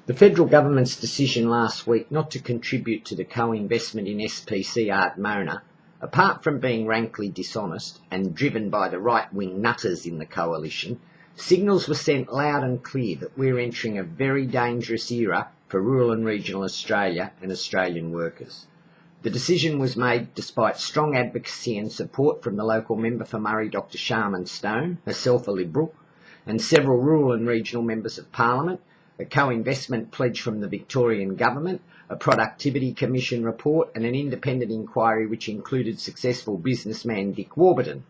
The federal government's decision last week not to contribute to the co-investment in SPC Ardmona, apart from being rankly dishonest and driven by the right-wing nutters in the coalition, signals were sent loud and clear that we're entering a very dangerous era for rural and regional Australia and Australian workers. The decision was made despite strong advocacy and support from the local member for Murray, Dr Sharman Stone, herself a Liberal, and several rural and regional members of Parliament, a co-investment pledge from the Victorian Government, a Productivity Commission report and an independent inquiry which included successful businessman Dick Warburton.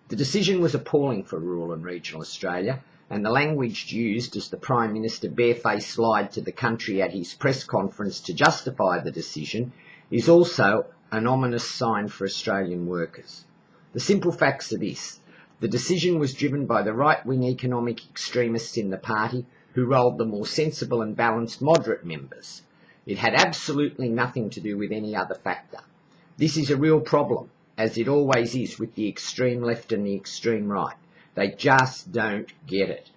The decision was appalling for rural and regional Australia, and the language used as the Prime Minister barefaced lied to the country at his press conference to justify the decision is also an ominous sign for Australian workers. The simple facts are this: the decision was driven by the right-wing economic extremists in the party who rolled the more sensible and balanced moderate members. It had absolutely nothing to do with any other factor. This is a real problem, as it always is with the extreme left and the extreme right. They just don't get it.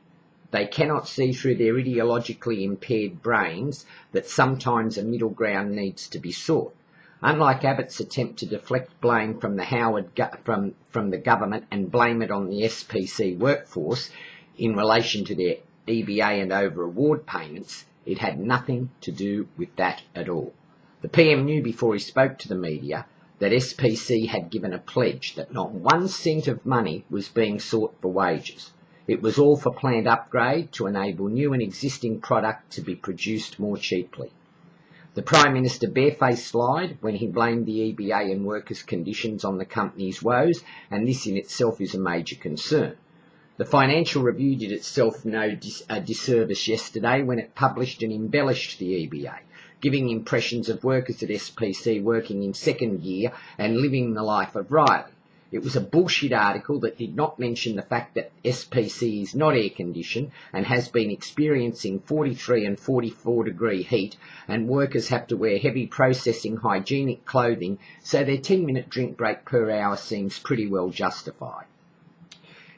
They cannot see through their ideologically impaired brains that sometimes a middle ground needs to be sought. Unlike Abbott's attempt to deflect blame from the government and blame it on the SPC workforce in relation to their EBA and over-award payments, it had nothing to do with that at all. The PM knew before he spoke to the media that SPC had given a pledge that not 1 cent of money was being sought for wages. It was all for plant upgrade to enable new and existing product to be produced more cheaply. The Prime Minister barefaced lied when he blamed the EBA and workers' conditions on the company's woes, and this in itself is a major concern. The Financial Review did itself a disservice yesterday when it published and embellished the EBA, giving impressions of workers at SPC working in second gear and living the life of Riley. It was a bullshit article that did not mention the fact that SPC is not air-conditioned and has been experiencing 43 and 44 degree heat, and workers have to wear heavy processing hygienic clothing, so their 10-minute drink break per hour seems pretty well justified.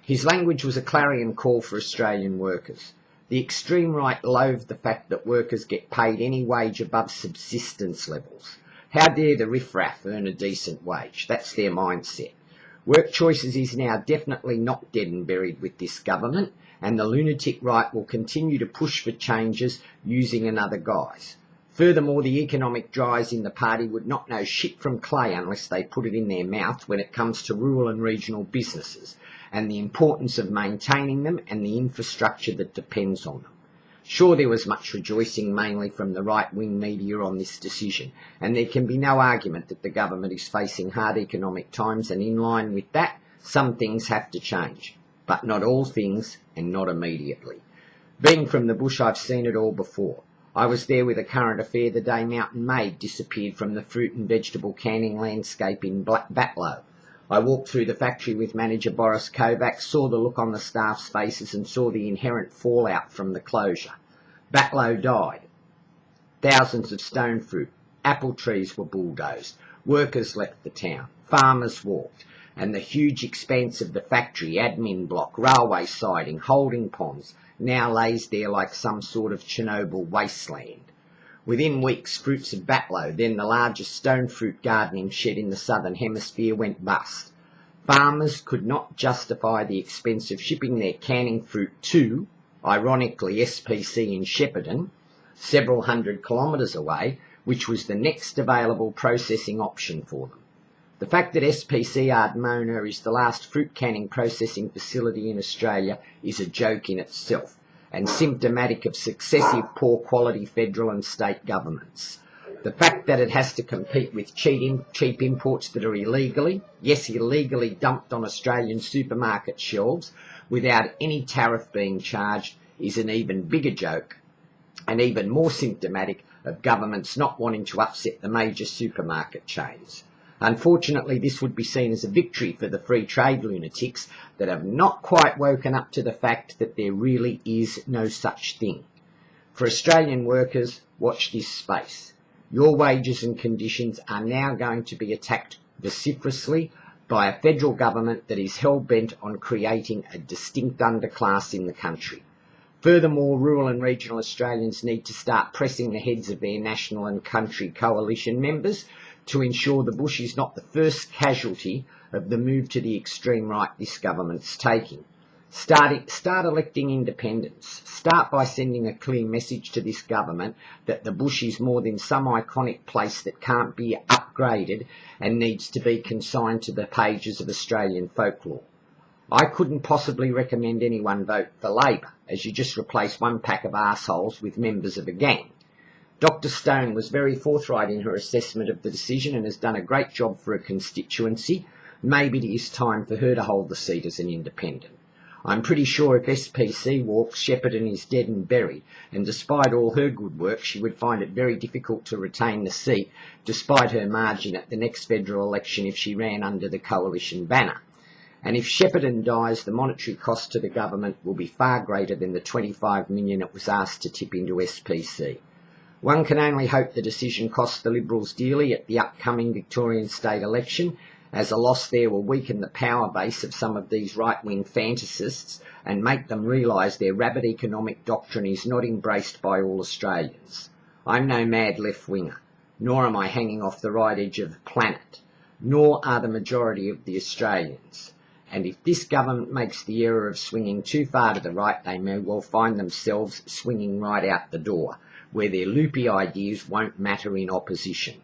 His language was a clarion call for Australian workers. The extreme right loathed the fact that workers get paid any wage above subsistence levels. How dare the riffraff earn a decent wage? That's their mindset. Work Choices is now definitely not dead and buried with this government, and the lunatic right will continue to push for changes using another guise. Furthermore, the economic dries in the party would not know shit from clay unless they put it in their mouth when it comes to rural and regional businesses, and the importance of maintaining them and the infrastructure that depends on them. Sure, there was much rejoicing mainly from the right-wing media on this decision, and there can be no argument that the government is facing hard economic times, and in line with that, some things have to change, but not all things and not immediately. Being from the bush, I've seen it all before. I was there with a current affair the day Mountain Maid disappeared from the fruit and vegetable canning landscape in Batlow. I walked through the factory with manager Boris Kovacs, saw the look on the staff's faces and saw the inherent fallout from the closure. Batlow died. Thousands of stone fruit, apple trees were bulldozed, workers left the town, farmers walked, and the huge expanse of the factory, admin block, railway siding, holding ponds, now lays there like some sort of Chernobyl wasteland. Within weeks, Fruits of Batlow, then the largest stone fruit gardening shed in the southern hemisphere, went bust. Farmers could not justify the expense of shipping their canning fruit to, ironically, SPC in Shepparton, several hundred kilometres away, which was the next available processing option for them. The fact that SPC Ardmona is the last fruit canning processing facility in Australia is a joke in itself, and symptomatic of successive poor quality federal and state governments. The fact that it has to compete with cheap imports that are illegally dumped on Australian supermarket shelves without any tariff being charged is an even bigger joke, and even more symptomatic of governments not wanting to upset the major supermarket chains. Unfortunately, this would be seen as a victory for the free trade lunatics that have not quite woken up to the fact that there really is no such thing. For Australian workers, watch this space. Your wages and conditions are now going to be attacked vociferously by a federal government that is hell-bent on creating a distinct underclass in the country. Furthermore, rural and regional Australians need to start pressing the heads of their national and country coalition members to ensure the bush is not the first casualty of the move to the extreme right this government's taking. Start electing independents. Start by sending a clear message to this government that the bush is more than some iconic place that can't be upgraded and needs to be consigned to the pages of Australian folklore. I couldn't possibly recommend anyone vote for Labor, as you just replace one pack of arseholes with members of a gang. Dr. Stone was very forthright in her assessment of the decision and has done a great job for her constituency. Maybe it is time for her to hold the seat as an independent. I'm pretty sure if SPC walks, Shepparton is dead and buried, and despite all her good work, she would find it very difficult to retain the seat, despite her margin at the next federal election if she ran under the coalition banner. And if Shepparton dies, the monetary cost to the government will be far greater than the $25 million it was asked to tip into SPC. One can only hope the decision costs the Liberals dearly at the upcoming Victorian state election, as a loss there will weaken the power base of some of these right-wing fantasists and make them realise their rabid economic doctrine is not embraced by all Australians. I'm no mad left-winger, nor am I hanging off the right edge of the planet, nor are the majority of the Australians. And if this government makes the error of swinging too far to the right, they may well find themselves swinging right out the door, where their loopy ideas won't matter in opposition.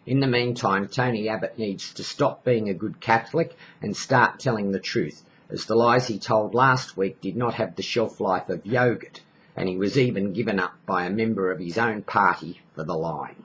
In the meantime, Tony Abbott needs to stop being a good Catholic and start telling the truth, as the lies he told last week did not have the shelf life of yogurt, and he was even given up by a member of his own party for the lying.